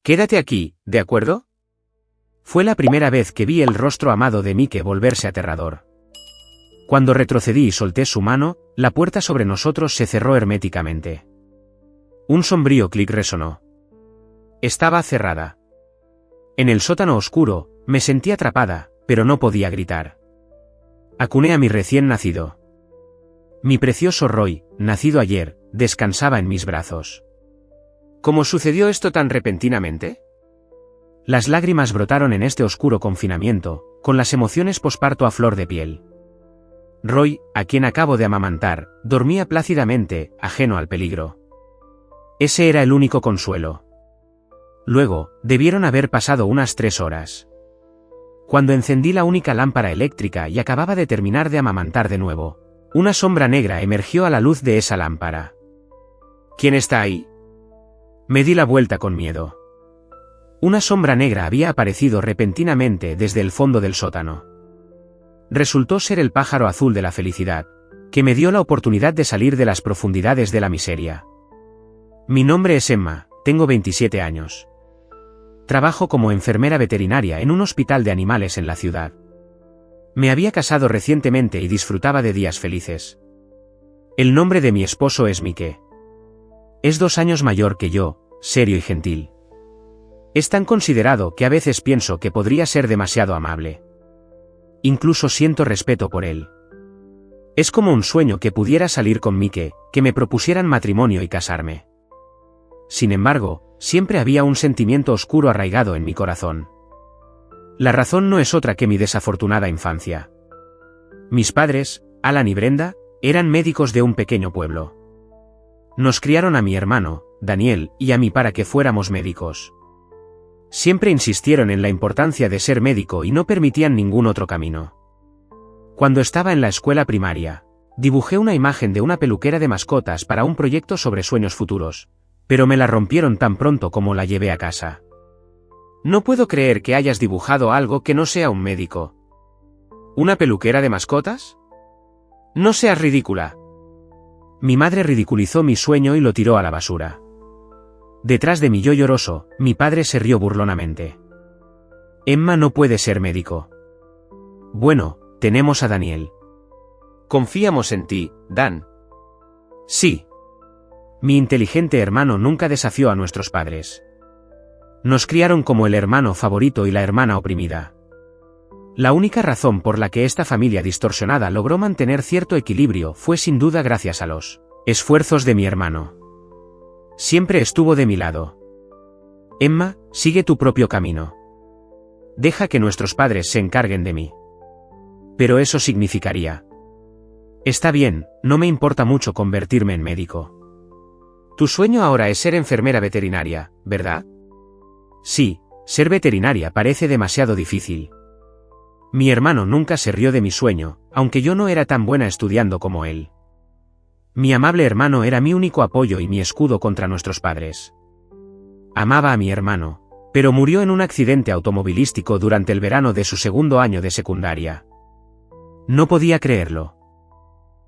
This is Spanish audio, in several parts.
Quédate aquí, ¿de acuerdo? Fue la primera vez que vi el rostro amado de Mike volverse aterrador. Cuando retrocedí y solté su mano, la puerta sobre nosotros se cerró herméticamente. Un sombrío clic resonó. Estaba cerrada. En el sótano oscuro, me sentí atrapada, pero no podía gritar. Acuné a mi recién nacido. Mi precioso Roy, nacido ayer, descansaba en mis brazos. ¿Cómo sucedió esto tan repentinamente? Las lágrimas brotaron en este oscuro confinamiento, con las emociones posparto a flor de piel. Roy, a quien acabo de amamantar, dormía plácidamente, ajeno al peligro. Ese era el único consuelo. Luego, debieron haber pasado unas 3 horas. Cuando encendí la única lámpara eléctrica y acababa de terminar de amamantar de nuevo, una sombra negra emergió a la luz de esa lámpara. ¿Quién está ahí? Me di la vuelta con miedo. Una sombra negra había aparecido repentinamente desde el fondo del sótano. Resultó ser el pájaro azul de la felicidad, que me dio la oportunidad de salir de las profundidades de la miseria. Mi nombre es Emma, tengo 27 años. Trabajo como enfermera veterinaria en un hospital de animales en la ciudad. Me había casado recientemente y disfrutaba de días felices. El nombre de mi esposo es Mike. Es 2 años mayor que yo, serio y gentil. Es tan considerado que a veces pienso que podría ser demasiado amable. Incluso siento respeto por él. Es como un sueño que pudiera salir con Mike, que me propusieran matrimonio y casarme. Sin embargo, siempre había un sentimiento oscuro arraigado en mi corazón. La razón no es otra que mi desafortunada infancia. Mis padres, Alan y Brenda, eran médicos de un pequeño pueblo. Nos criaron a mi hermano, Daniel, y a mí para que fuéramos médicos. Siempre insistieron en la importancia de ser médico y no permitían ningún otro camino. Cuando estaba en la escuela primaria, dibujé una imagen de una peluquera de mascotas para un proyecto sobre sueños futuros, pero me la rompieron tan pronto como la llevé a casa. No puedo creer que hayas dibujado algo que no sea un médico. ¿Una peluquera de mascotas? No seas ridícula. Mi madre ridiculizó mi sueño y lo tiró a la basura. Detrás de mí yo lloroso, mi padre se rió burlonamente. Emma no puede ser médico. Bueno, tenemos a Daniel. Confiamos en ti, Dan. Sí. Mi inteligente hermano nunca desafió a nuestros padres. Nos criaron como el hermano favorito y la hermana oprimida. La única razón por la que esta familia distorsionada logró mantener cierto equilibrio fue sin duda gracias a los esfuerzos de mi hermano. Siempre estuvo de mi lado. Emma, sigue tu propio camino. Deja que nuestros padres se encarguen de mí. Pero eso significaría. Está bien, no me importa mucho convertirme en médico. Tu sueño ahora es ser enfermera veterinaria, ¿verdad? Sí, ser veterinaria parece demasiado difícil. Mi hermano nunca se rió de mi sueño, aunque yo no era tan buena estudiando como él. Mi amable hermano era mi único apoyo y mi escudo contra nuestros padres. Amaba a mi hermano, pero murió en un accidente automovilístico durante el verano de su 2º año de secundaria. No podía creerlo.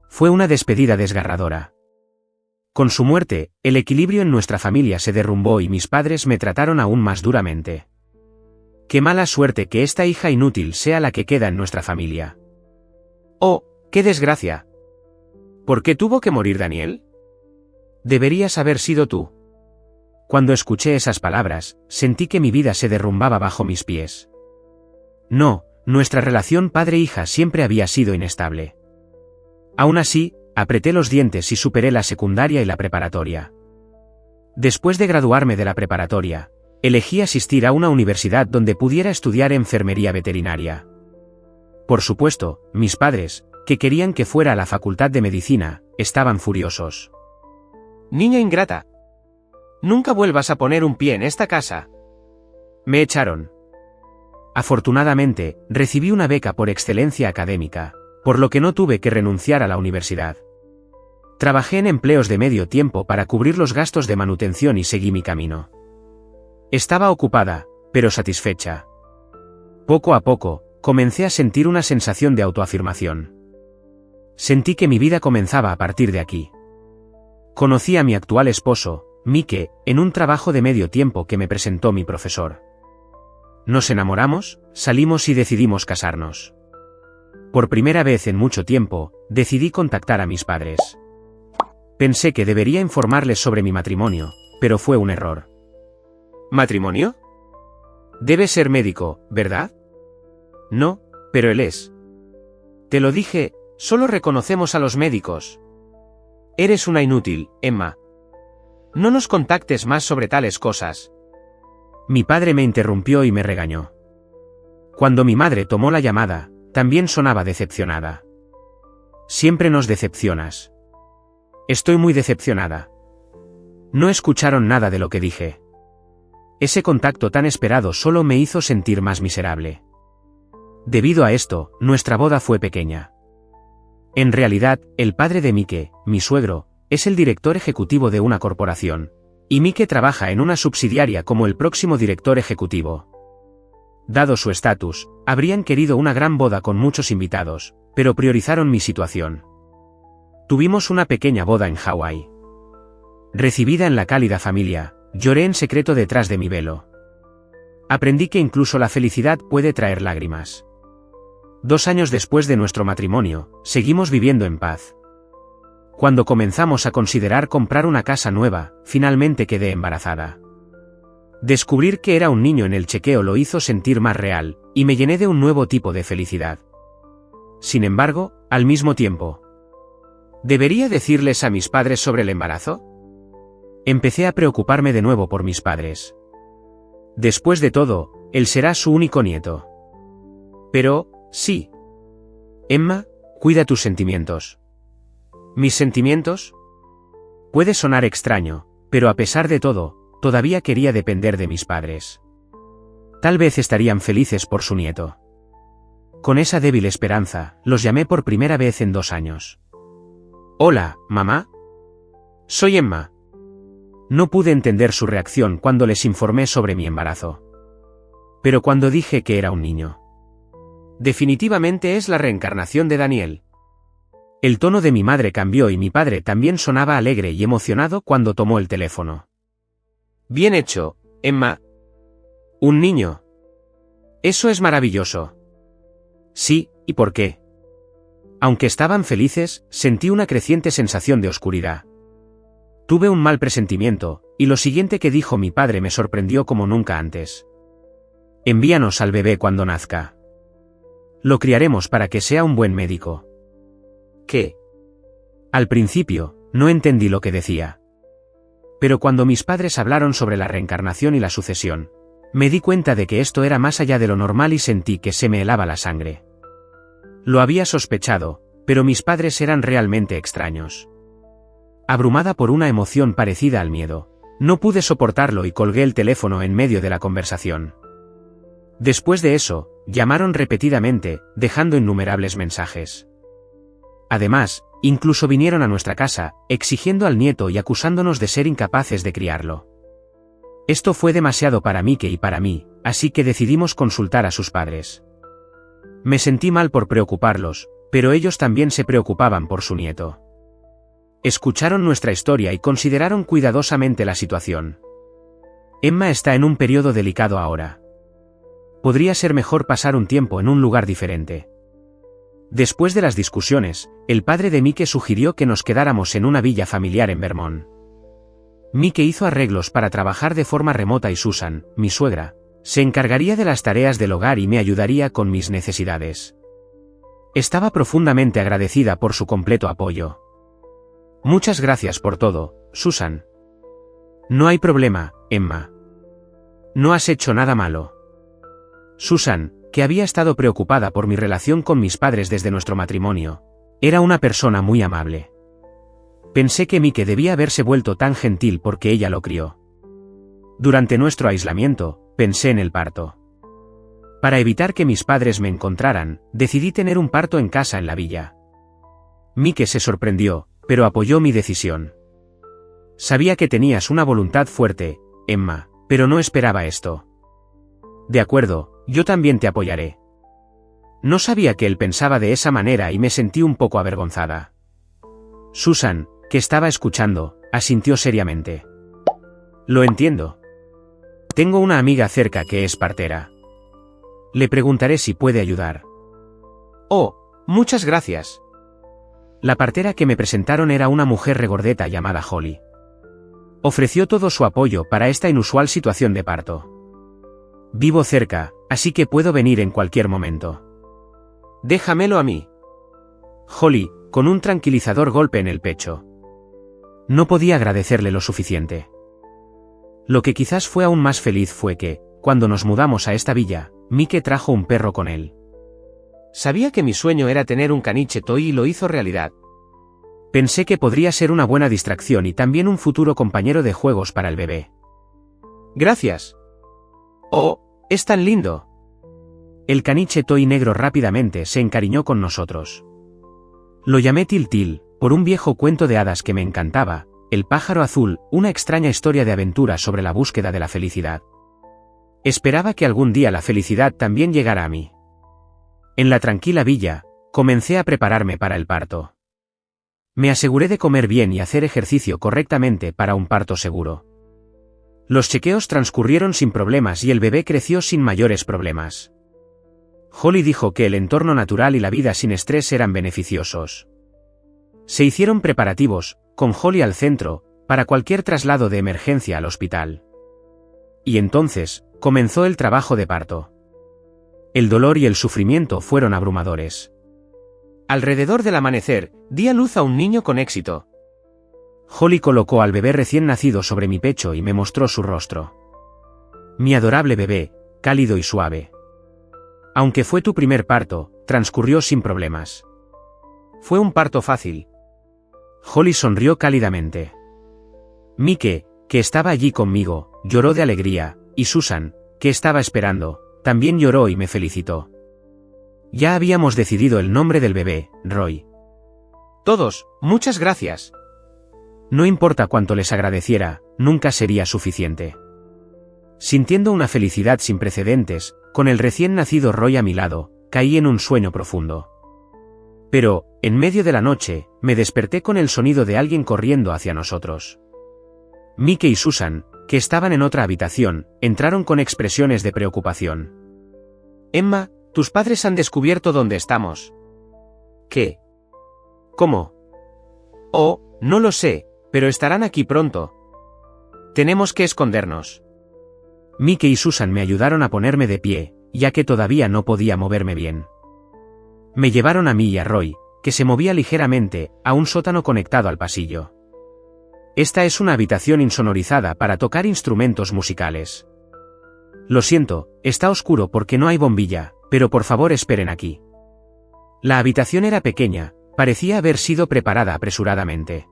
Fue una despedida desgarradora. Con su muerte, el equilibrio en nuestra familia se derrumbó y mis padres me trataron aún más duramente. Qué mala suerte que esta hija inútil sea la que queda en nuestra familia. Oh, qué desgracia. ¿Por qué tuvo que morir Daniel? Deberías haber sido tú. Cuando escuché esas palabras, sentí que mi vida se derrumbaba bajo mis pies. No, nuestra relación padre-hija siempre había sido inestable. Aún así, apreté los dientes y superé la secundaria y la preparatoria. Después de graduarme de la preparatoria, elegí asistir a una universidad donde pudiera estudiar enfermería veterinaria. Por supuesto, mis padres, que querían que fuera a la facultad de medicina, estaban furiosos. Niña ingrata. Nunca vuelvas a poner un pie en esta casa. Me echaron. Afortunadamente, recibí una beca por excelencia académica, por lo que no tuve que renunciar a la universidad. Trabajé en empleos de medio tiempo para cubrir los gastos de manutención y seguí mi camino. Estaba ocupada, pero satisfecha. Poco a poco, comencé a sentir una sensación de autoafirmación. Sentí que mi vida comenzaba a partir de aquí. Conocí a mi actual esposo, Mike, en un trabajo de medio tiempo que me presentó mi profesor. Nos enamoramos, salimos y decidimos casarnos. Por primera vez en mucho tiempo, decidí contactar a mis padres. Pensé que debería informarles sobre mi matrimonio, pero fue un error. ¿Matrimonio? Debe ser médico, ¿verdad? No, pero él es. Te lo dije, solo reconocemos a los médicos. Eres una inútil, Emma. No nos contactes más sobre tales cosas. Mi padre me interrumpió y me regañó. Cuando mi madre tomó la llamada, también sonaba decepcionada. Siempre nos decepcionas. Estoy muy decepcionada. No escucharon nada de lo que dije. Ese contacto tan esperado solo me hizo sentir más miserable. Debido a esto, nuestra boda fue pequeña. En realidad, el padre de Mike, mi suegro, es el director ejecutivo de una corporación, y Mike trabaja en una subsidiaria como el próximo director ejecutivo. Dado su estatus, habrían querido una gran boda con muchos invitados, pero priorizaron mi situación. Tuvimos una pequeña boda en Hawái. Recibida en la cálida familia, lloré en secreto detrás de mi velo. Aprendí que incluso la felicidad puede traer lágrimas. 2 años después de nuestro matrimonio, seguimos viviendo en paz. Cuando comenzamos a considerar comprar una casa nueva, finalmente quedé embarazada. Descubrir que era un niño en el chequeo lo hizo sentir más real, y me llené de un nuevo tipo de felicidad. Sin embargo, al mismo tiempo, ¿debería decirles a mis padres sobre el embarazo? Empecé a preocuparme de nuevo por mis padres. Después de todo, él será su único nieto. Pero, sí. Emma, cuida tus sentimientos. ¿Mis sentimientos? Puede sonar extraño, pero a pesar de todo, todavía quería depender de mis padres. Tal vez estarían felices por su nieto. Con esa débil esperanza, los llamé por primera vez en 2 años. Hola, mamá. Soy Emma. No pude entender su reacción cuando les informé sobre mi embarazo. Pero cuando dije que era un niño. Definitivamente es la reencarnación de Daniel. El tono de mi madre cambió y mi padre también sonaba alegre y emocionado cuando tomó el teléfono. Bien hecho, Emma. Un niño. Eso es maravilloso. Sí, ¿y por qué? Aunque estaban felices, sentí una creciente sensación de oscuridad. Tuve un mal presentimiento, y lo siguiente que dijo mi padre me sorprendió como nunca antes. Envíanos al bebé cuando nazca. Lo criaremos para que sea un buen médico. ¿Qué? Al principio, no entendí lo que decía. Pero cuando mis padres hablaron sobre la reencarnación y la sucesión, me di cuenta de que esto era más allá de lo normal y sentí que se me helaba la sangre. Lo había sospechado, pero mis padres eran realmente extraños. Abrumada por una emoción parecida al miedo, no pude soportarlo y colgué el teléfono en medio de la conversación. Después de eso, llamaron repetidamente, dejando innumerables mensajes. Además, incluso vinieron a nuestra casa, exigiendo al nieto y acusándonos de ser incapaces de criarlo. Esto fue demasiado para Mike y para mí, así que decidimos consultar a sus padres. Me sentí mal por preocuparlos, pero ellos también se preocupaban por su nieto. Escucharon nuestra historia y consideraron cuidadosamente la situación. Emma está en un periodo delicado ahora. Podría ser mejor pasar un tiempo en un lugar diferente. Después de las discusiones, el padre de Mike sugirió que nos quedáramos en una villa familiar en Vermont. Mike hizo arreglos para trabajar de forma remota y Susan, mi suegra, se encargaría de las tareas del hogar y me ayudaría con mis necesidades. Estaba profundamente agradecida por su completo apoyo. Muchas gracias por todo, Susan. No hay problema, Emma. No has hecho nada malo. Susan, que había estado preocupada por mi relación con mis padres desde nuestro matrimonio, era una persona muy amable. Pensé que Mike debía haberse vuelto tan gentil porque ella lo crió. Durante nuestro aislamiento, pensé en el parto. Para evitar que mis padres me encontraran, decidí tener un parto en casa en la villa. Mike se sorprendió, pero apoyó mi decisión. Sabía que tenías una voluntad fuerte, Emma, pero no esperaba esto. De acuerdo, yo también te apoyaré. No sabía que él pensaba de esa manera y me sentí un poco avergonzada. Susan, que estaba escuchando, asintió seriamente. Lo entiendo. Tengo una amiga cerca que es partera. Le preguntaré si puede ayudar. Oh, muchas gracias. La partera que me presentaron era una mujer regordeta llamada Holly. Ofreció todo su apoyo para esta inusual situación de parto. Vivo cerca, así que puedo venir en cualquier momento. Déjamelo a mí. Holly, con un tranquilizador golpe en el pecho. No podía agradecerle lo suficiente. Lo que quizás fue aún más feliz fue que, cuando nos mudamos a esta villa, Mike trajo un perro con él. Sabía que mi sueño era tener un caniche toy y lo hizo realidad. Pensé que podría ser una buena distracción y también un futuro compañero de juegos para el bebé. Gracias. Oh, es tan lindo. El caniche toy negro rápidamente se encariñó con nosotros. Lo llamé Tiltil, por un viejo cuento de hadas que me encantaba, El pájaro azul, una extraña historia de aventura sobre la búsqueda de la felicidad. Esperaba que algún día la felicidad también llegara a mí. En la tranquila villa, comencé a prepararme para el parto. Me aseguré de comer bien y hacer ejercicio correctamente para un parto seguro. Los chequeos transcurrieron sin problemas y el bebé creció sin mayores problemas. Holly dijo que el entorno natural y la vida sin estrés eran beneficiosos. Se hicieron preparativos, con Holly al centro, para cualquier traslado de emergencia al hospital. Y entonces, comenzó el trabajo de parto. El dolor y el sufrimiento fueron abrumadores. Alrededor del amanecer, di a luz a un niño con éxito. Holly colocó al bebé recién nacido sobre mi pecho y me mostró su rostro. Mi adorable bebé, cálido y suave. Aunque fue tu primer parto, transcurrió sin problemas. Fue un parto fácil. Holly sonrió cálidamente. Mike, que estaba allí conmigo, lloró de alegría, y Susan, que estaba esperando, también lloró y me felicitó. Ya habíamos decidido el nombre del bebé, Roy. Todos, muchas gracias. No importa cuánto les agradeciera, nunca sería suficiente. Sintiendo una felicidad sin precedentes, con el recién nacido Roy a mi lado, caí en un sueño profundo. Pero, en medio de la noche, me desperté con el sonido de alguien corriendo hacia nosotros. Mike y Susan, que estaban en otra habitación, entraron con expresiones de preocupación. Emma, tus padres han descubierto dónde estamos. ¿Qué? ¿Cómo? Oh, no lo sé, pero estarán aquí pronto. Tenemos que escondernos. Mike y Susan me ayudaron a ponerme de pie, ya que todavía no podía moverme bien. Me llevaron a mí y a Roy, que se movía ligeramente, a un sótano conectado al pasillo. Esta es una habitación insonorizada para tocar instrumentos musicales. Lo siento, está oscuro porque no hay bombilla, pero por favor esperen aquí. La habitación era pequeña, parecía haber sido preparada apresuradamente.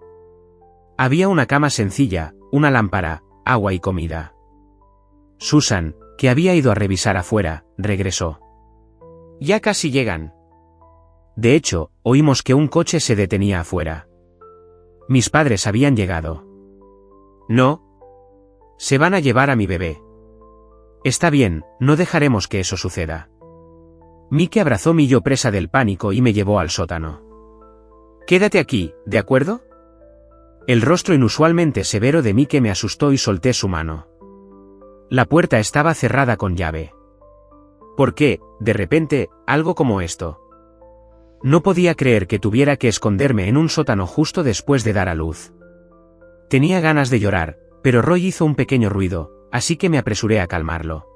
Había una cama sencilla, una lámpara, agua y comida. Susan, que había ido a revisar afuera, regresó. Ya casi llegan. De hecho, oímos que un coche se detenía afuera. Mis padres habían llegado. No. Se van a llevar a mi bebé. Está bien, no dejaremos que eso suceda. Mike abrazó mi yo presa del pánico y me llevó al sótano. Quédate aquí, ¿de acuerdo? El rostro inusualmente severo de Mike me asustó y solté su mano. La puerta estaba cerrada con llave. ¿Por qué, de repente, algo como esto? No podía creer que tuviera que esconderme en un sótano justo después de dar a luz. Tenía ganas de llorar, pero Roy hizo un pequeño ruido, así que me apresuré a calmarlo.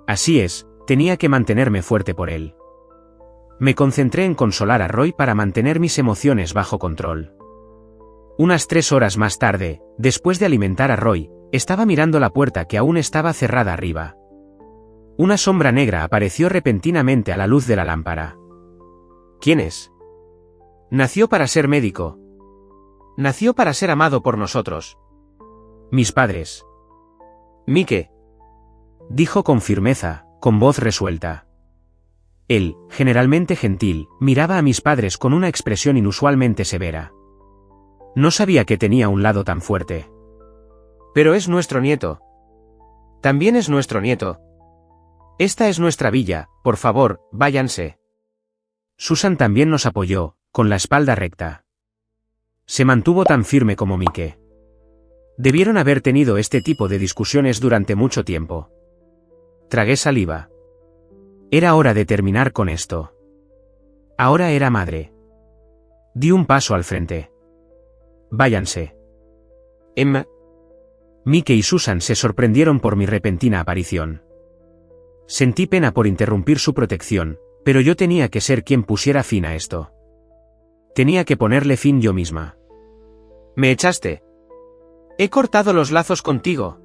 Así es, tenía que mantenerme fuerte por él. Me concentré en consolar a Roy para mantener mis emociones bajo control. Unas 3 horas más tarde, después de alimentar a Roy, estaba mirando la puerta que aún estaba cerrada arriba. Una sombra negra apareció repentinamente a la luz de la lámpara. ¿Quién es? Nació para ser médico. Nació para ser amado por nosotros. Mis padres. Mike. Dijo con firmeza, con voz resuelta. Él, generalmente gentil, miraba a mis padres con una expresión inusualmente severa. No sabía que tenía un lado tan fuerte. Pero es nuestro nieto. También es nuestro nieto. Esta es nuestra villa, por favor, váyanse. Susan también nos apoyó, con la espalda recta. Se mantuvo tan firme como Mike. Debieron haber tenido este tipo de discusiones durante mucho tiempo. Tragué saliva. Era hora de terminar con esto. Ahora era madre. Di un paso al frente. Váyanse. Emma. Mike y Susan se sorprendieron por mi repentina aparición. Sentí pena por interrumpir su protección, pero yo tenía que ser quien pusiera fin a esto. Tenía que ponerle fin yo misma. Me echaste. He cortado los lazos contigo.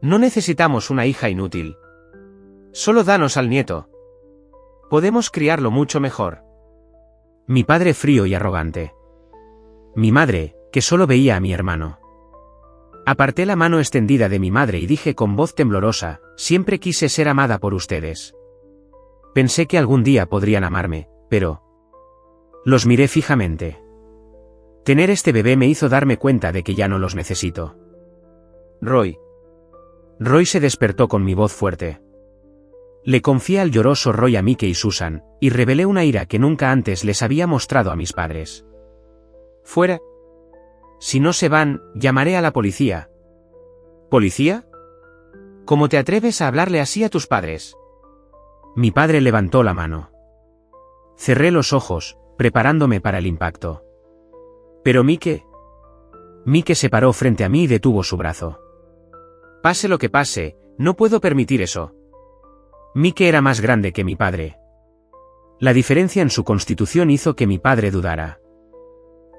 No necesitamos una hija inútil. Solo danos al nieto. Podemos criarlo mucho mejor. Mi padre frío y arrogante. Mi madre, que solo veía a mi hermano. Aparté la mano extendida de mi madre y dije con voz temblorosa, siempre quise ser amada por ustedes. Pensé que algún día podrían amarme, pero... Los miré fijamente. Tener este bebé me hizo darme cuenta de que ya no los necesito. Roy. Roy se despertó con mi voz fuerte. Le confié al lloroso Roy a Mike y Susan, y revelé una ira que nunca antes les había mostrado a mis padres. Fuera. Si no se van, llamaré a la policía. ¿Policía? ¿Cómo te atreves a hablarle así a tus padres? Mi padre levantó la mano. Cerré los ojos, preparándome para el impacto. Pero Mike se paró frente a mí y detuvo su brazo. Pase lo que pase, no puedo permitir eso. Mike era más grande que mi padre. La diferencia en su constitución hizo que mi padre dudara.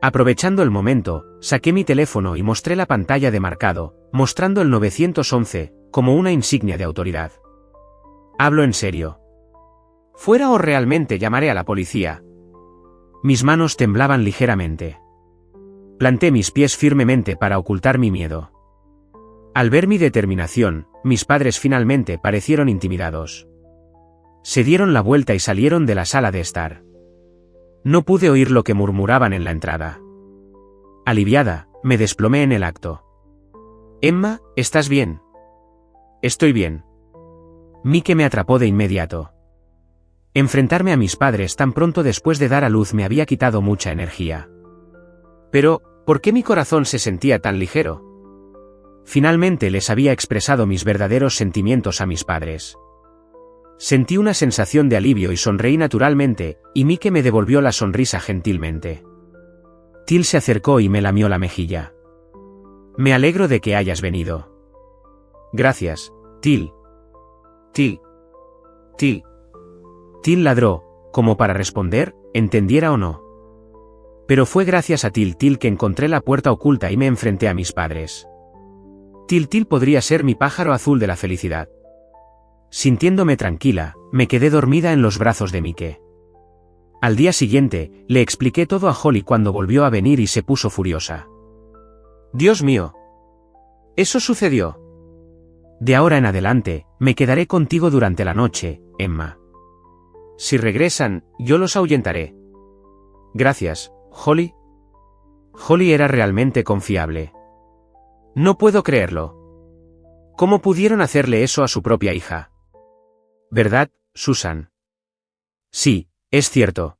Aprovechando el momento, saqué mi teléfono y mostré la pantalla de marcado, mostrando el 911, como una insignia de autoridad. Hablo en serio. Fuera o realmente llamaré a la policía. Mis manos temblaban ligeramente. Planté mis pies firmemente para ocultar mi miedo. Al ver mi determinación, mis padres finalmente parecieron intimidados. Se dieron la vuelta y salieron de la sala de estar. No pude oír lo que murmuraban en la entrada. Aliviada, me desplomé en el acto. Emma, ¿estás bien? Estoy bien. Mike me atrapó de inmediato. Enfrentarme a mis padres tan pronto después de dar a luz me había quitado mucha energía. Pero, ¿por qué mi corazón se sentía tan ligero? Finalmente les había expresado mis verdaderos sentimientos a mis padres. Sentí una sensación de alivio y sonreí naturalmente, y Mike me devolvió la sonrisa gentilmente. Till se acercó y me lamió la mejilla. Me alegro de que hayas venido. Gracias, Till. Till. Till ladró, como para responder, entendiera o no. Pero fue gracias a Till que encontré la puerta oculta y me enfrenté a mis padres. Till podría ser mi pájaro azul de la felicidad. Sintiéndome tranquila, me quedé dormida en los brazos de Mike. Al día siguiente, le expliqué todo a Holly cuando volvió a venir y se puso furiosa. Dios mío. Eso sucedió. De ahora en adelante, me quedaré contigo durante la noche, Emma. Si regresan, yo los ahuyentaré. Gracias, Holly. Holly era realmente confiable. No puedo creerlo. ¿Cómo pudieron hacerle eso a su propia hija? ¿Verdad, Susan? Sí, es cierto.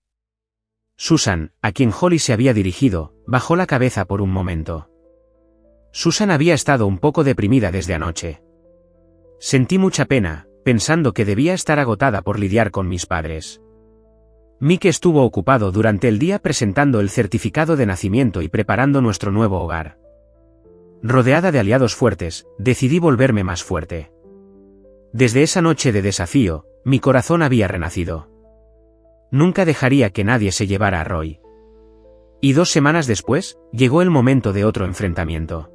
Susan, a quien Holly se había dirigido, bajó la cabeza por un momento. Susan había estado un poco deprimida desde anoche. Sentí mucha pena, pensando que debía estar agotada por lidiar con mis padres. Mike estuvo ocupado durante el día presentando el certificado de nacimiento y preparando nuestro nuevo hogar. Rodeada de aliados fuertes, decidí volverme más fuerte. Desde esa noche de desafío, mi corazón había renacido. Nunca dejaría que nadie se llevara a Roy. Y 2 semanas después, llegó el momento de otro enfrentamiento.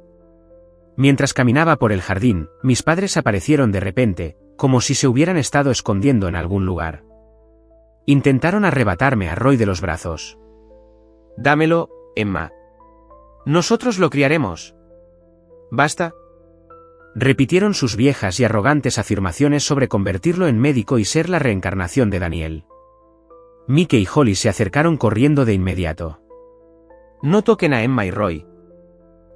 Mientras caminaba por el jardín, mis padres aparecieron de repente, como si se hubieran estado escondiendo en algún lugar. Intentaron arrebatarme a Roy de los brazos. Dámelo, Emma. Nosotros lo criaremos. ¿Basta? Repitieron sus viejas y arrogantes afirmaciones sobre convertirlo en médico y ser la reencarnación de Daniel. Mike y Holly se acercaron corriendo de inmediato. No toquen a Emma y Roy.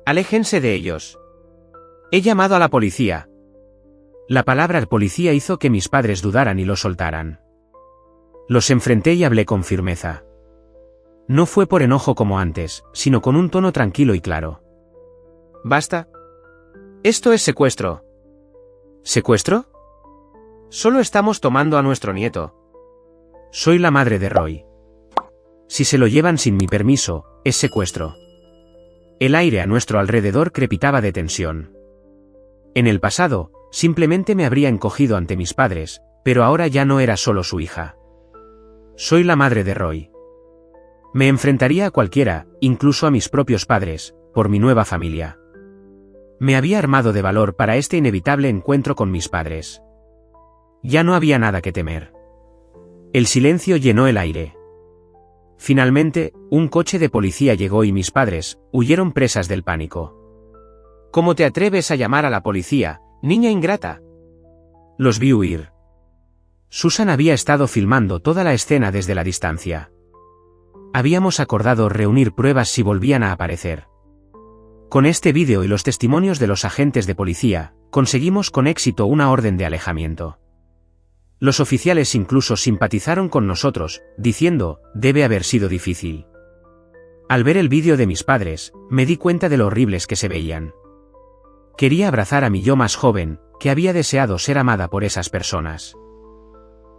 Aléjense de ellos. He llamado a la policía. La palabra policía hizo que mis padres dudaran y lo soltaran. Los enfrenté y hablé con firmeza. No fue por enojo como antes, sino con un tono tranquilo y claro. Basta. Esto es secuestro. ¿Secuestro? Solo estamos tomando a nuestro nieto. Soy la madre de Roy. Si se lo llevan sin mi permiso, es secuestro. El aire a nuestro alrededor crepitaba de tensión. En el pasado, simplemente me habría encogido ante mis padres, pero ahora ya no era solo su hija. Soy la madre de Roy. Me enfrentaría a cualquiera, incluso a mis propios padres, por mi nueva familia. Me había armado de valor para este inevitable encuentro con mis padres. Ya no había nada que temer. El silencio llenó el aire. Finalmente, un coche de policía llegó y mis padres huyeron presas del pánico. ¿Cómo te atreves a llamar a la policía, niña ingrata? Los vi huir. Susan había estado filmando toda la escena desde la distancia. Habíamos acordado reunir pruebas si volvían a aparecer. Con este vídeo y los testimonios de los agentes de policía, conseguimos con éxito una orden de alejamiento. Los oficiales incluso simpatizaron con nosotros, diciendo, debe haber sido difícil. Al ver el vídeo de mis padres, me di cuenta de lo horribles que se veían. Quería abrazar a mi yo más joven, que había deseado ser amada por esas personas.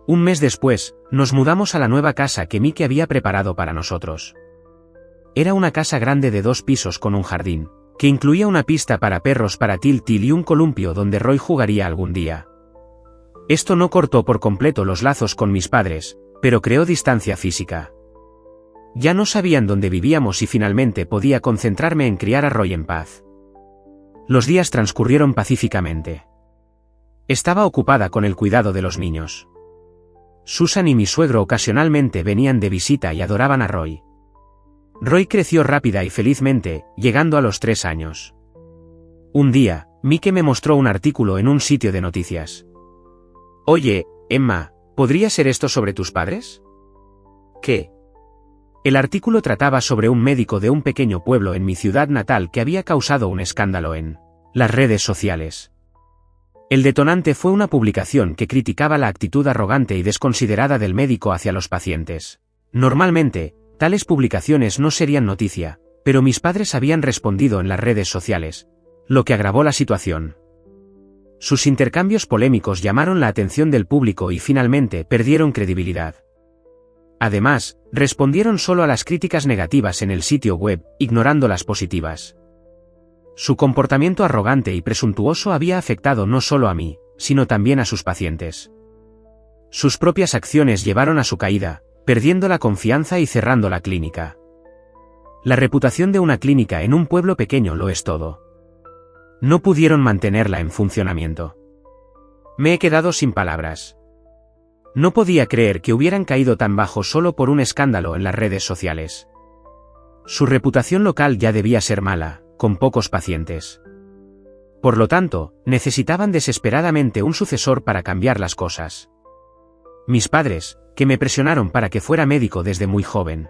Un mes después, nos mudamos a la nueva casa que Mike había preparado para nosotros. Era una casa grande de 2 pisos con un jardín, que incluía una pista para perros para Til Til y un columpio donde Roy jugaría algún día. Esto no cortó por completo los lazos con mis padres, pero creó distancia física. Ya no sabían dónde vivíamos y finalmente podía concentrarme en criar a Roy en paz. Los días transcurrieron pacíficamente. Estaba ocupada con el cuidado de los niños. Susan y mi suegro ocasionalmente venían de visita y adoraban a Roy. Roy creció rápida y felizmente, llegando a los 3 años. Un día, Mike me mostró un artículo en un sitio de noticias. Oye, Emma, ¿podría ser esto sobre tus padres? ¿Qué? El artículo trataba sobre un médico de un pequeño pueblo en mi ciudad natal que había causado un escándalo en las redes sociales. El detonante fue una publicación que criticaba la actitud arrogante y desconsiderada del médico hacia los pacientes. Normalmente, tales publicaciones no serían noticia, pero mis padres habían respondido en las redes sociales, lo que agravó la situación. Sus intercambios polémicos llamaron la atención del público y finalmente perdieron credibilidad. Además, respondieron solo a las críticas negativas en el sitio web, ignorando las positivas. Su comportamiento arrogante y presuntuoso había afectado no solo a mí, sino también a sus pacientes. Sus propias acciones llevaron a su caída, perdiendo la confianza y cerrando la clínica. La reputación de una clínica en un pueblo pequeño lo es todo. No pudieron mantenerla en funcionamiento. Me he quedado sin palabras. No podía creer que hubieran caído tan bajo solo por un escándalo en las redes sociales. Su reputación local ya debía ser mala, con pocos pacientes. Por lo tanto, necesitaban desesperadamente un sucesor para cambiar las cosas. Mis padres, que me presionaron para que fuera médico desde muy joven.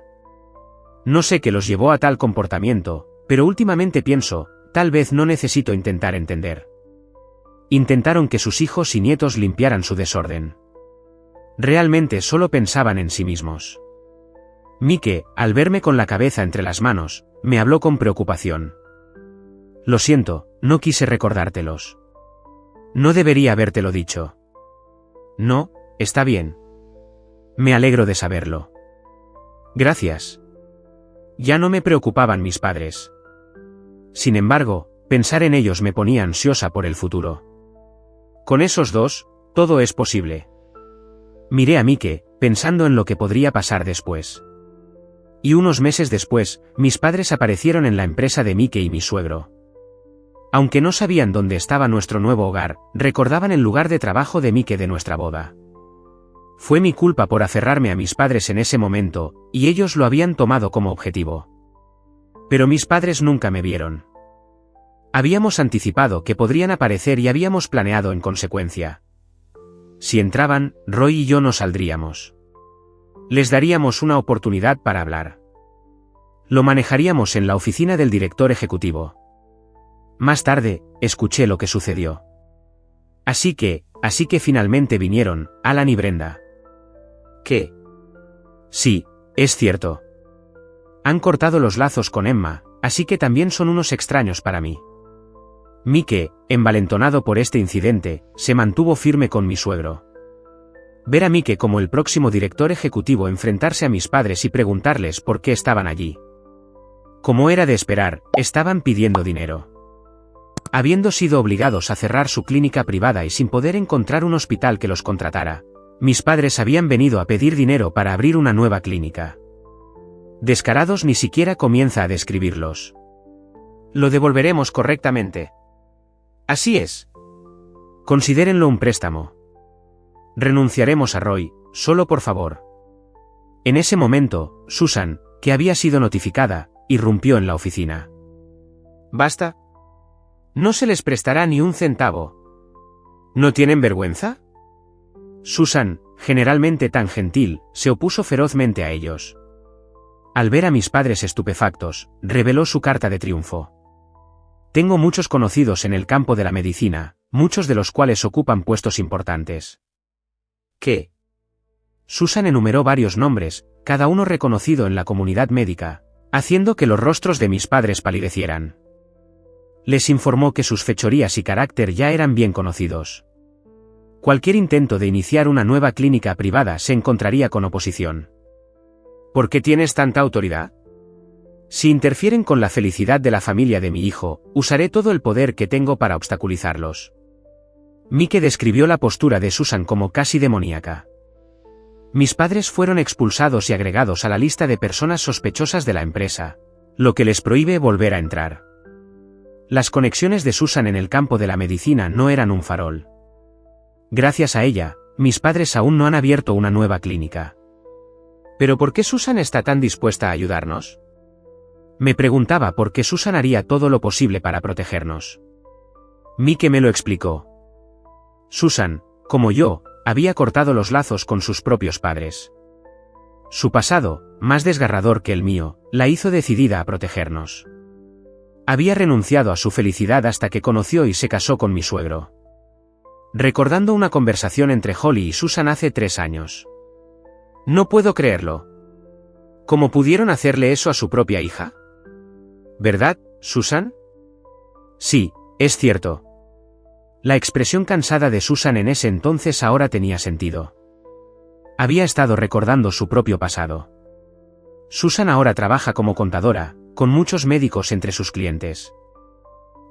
No sé qué los llevó a tal comportamiento, pero últimamente pienso, tal vez no necesito intentar entender. Intentaron que sus hijos y nietos limpiaran su desorden. Realmente solo pensaban en sí mismos. Mike, al verme con la cabeza entre las manos, me habló con preocupación. Lo siento, no quise recordártelos. No debería habértelo dicho. No, está bien. Me alegro de saberlo. Gracias. Ya no me preocupaban mis padres. Sin embargo, pensar en ellos me ponía ansiosa por el futuro. Con esos dos, todo es posible. Miré a Mike, pensando en lo que podría pasar después. Y unos meses después, mis padres aparecieron en la empresa de Mike y mi suegro. Aunque no sabían dónde estaba nuestro nuevo hogar, recordaban el lugar de trabajo de Mike de nuestra boda. Fue mi culpa por aferrarme a mis padres en ese momento, y ellos lo habían tomado como objetivo. Pero mis padres nunca me vieron. Habíamos anticipado que podrían aparecer y habíamos planeado en consecuencia. Si entraban, Roy y yo no saldríamos. Les daríamos una oportunidad para hablar. Lo manejaríamos en la oficina del director ejecutivo. Más tarde, escuché lo que sucedió. Así que finalmente vinieron, Alan y Brenda. ¿Qué? Sí, es cierto. Han cortado los lazos con Emma, así que también son unos extraños para mí. Mike, envalentonado por este incidente, se mantuvo firme con mi suegro. Ver a Mike como el próximo director ejecutivo enfrentarse a mis padres y preguntarles por qué estaban allí. Como era de esperar, estaban pidiendo dinero. Habiendo sido obligados a cerrar su clínica privada y sin poder encontrar un hospital que los contratara, mis padres habían venido a pedir dinero para abrir una nueva clínica. Descarados ni siquiera comienza a describirlos. Lo devolveremos correctamente. Así es. Considérenlo un préstamo. Renunciaremos a Roy, solo por favor. En ese momento, Susan, que había sido notificada, irrumpió en la oficina. ¿Basta? No se les prestará ni un centavo. ¿No tienen vergüenza? Susan, generalmente tan gentil, se opuso ferozmente a ellos. Al ver a mis padres estupefactos, reveló su carta de triunfo. Tengo muchos conocidos en el campo de la medicina, muchos de los cuales ocupan puestos importantes. ¿Qué? Susan enumeró varios nombres, cada uno reconocido en la comunidad médica, haciendo que los rostros de mis padres palidecieran. Les informó que sus fechorías y carácter ya eran bien conocidos. Cualquier intento de iniciar una nueva clínica privada se encontraría con oposición. ¿Por qué tienes tanta autoridad? Si interfieren con la felicidad de la familia de mi hijo, usaré todo el poder que tengo para obstaculizarlos. Mike describió la postura de Susan como casi demoníaca. Mis padres fueron expulsados y agregados a la lista de personas sospechosas de la empresa, lo que les prohíbe volver a entrar. Las conexiones de Susan en el campo de la medicina no eran un farol. Gracias a ella, mis padres aún no han abierto una nueva clínica. ¿Pero por qué Susan está tan dispuesta a ayudarnos? Me preguntaba por qué Susan haría todo lo posible para protegernos. Mike me lo explicó. Susan, como yo, había cortado los lazos con sus propios padres. Su pasado, más desgarrador que el mío, la hizo decidida a protegernos. Había renunciado a su felicidad hasta que conoció y se casó con mi suegro. Recordando una conversación entre Holly y Susan hace 3 años. No puedo creerlo. ¿Cómo pudieron hacerle eso a su propia hija? ¿Verdad, Susan? Sí, es cierto. La expresión cansada de Susan en ese entonces ahora tenía sentido. Había estado recordando su propio pasado. Susan ahora trabaja como contadora, con muchos médicos entre sus clientes.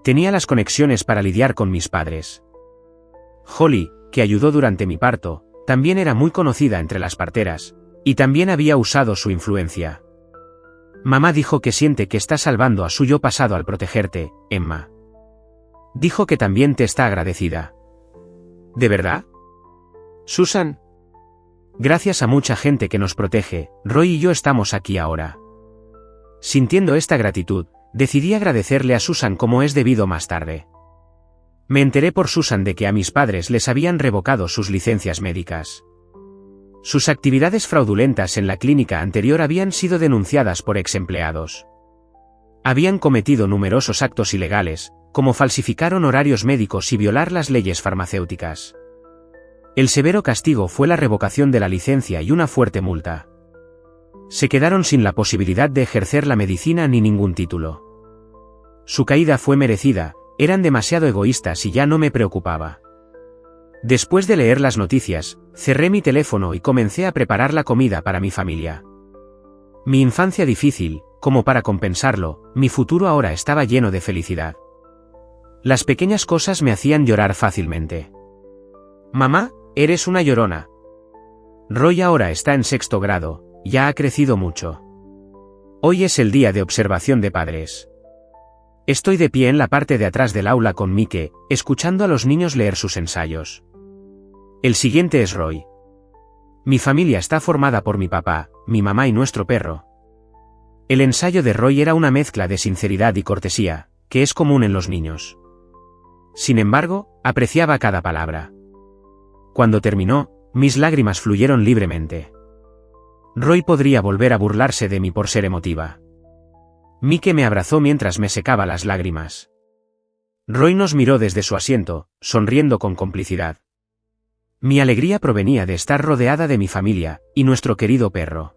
Tenía las conexiones para lidiar con mis padres. Holly, que ayudó durante mi parto, también era muy conocida entre las parteras, y también había usado su influencia. Mamá dijo que siente que está salvando a su yo pasado al protegerte, Emma. Dijo que también te está agradecida. ¿De verdad? Susan. Gracias a mucha gente que nos protege, Roy y yo estamos aquí ahora. Sintiendo esta gratitud, decidí agradecerle a Susan como es debido más tarde. Me enteré por Susan de que a mis padres les habían revocado sus licencias médicas. Sus actividades fraudulentas en la clínica anterior habían sido denunciadas por ex-empleados. Habían cometido numerosos actos ilegales, como falsificar honorarios médicos y violar las leyes farmacéuticas. El severo castigo fue la revocación de la licencia y una fuerte multa. Se quedaron sin la posibilidad de ejercer la medicina ni ningún título. Su caída fue merecida, eran demasiado egoístas y ya no me preocupaba. Después de leer las noticias, cerré mi teléfono y comencé a preparar la comida para mi familia. Mi infancia difícil, como para compensarlo, mi futuro ahora estaba lleno de felicidad. Las pequeñas cosas me hacían llorar fácilmente. Mamá, eres una llorona. Roy ahora está en 6º grado, ya ha crecido mucho. Hoy es el día de observación de padres. Estoy de pie en la parte de atrás del aula con Mike, escuchando a los niños leer sus ensayos. El siguiente es Roy. Mi familia está formada por mi papá, mi mamá y nuestro perro. El ensayo de Roy era una mezcla de sinceridad y cortesía, que es común en los niños. Sin embargo, apreciaba cada palabra. Cuando terminó, mis lágrimas fluyeron libremente. Roy podría volver a burlarse de mí por ser emotiva. Mike me abrazó mientras me secaba las lágrimas. Roy nos miró desde su asiento, sonriendo con complicidad. Mi alegría provenía de estar rodeada de mi familia, y nuestro querido perro.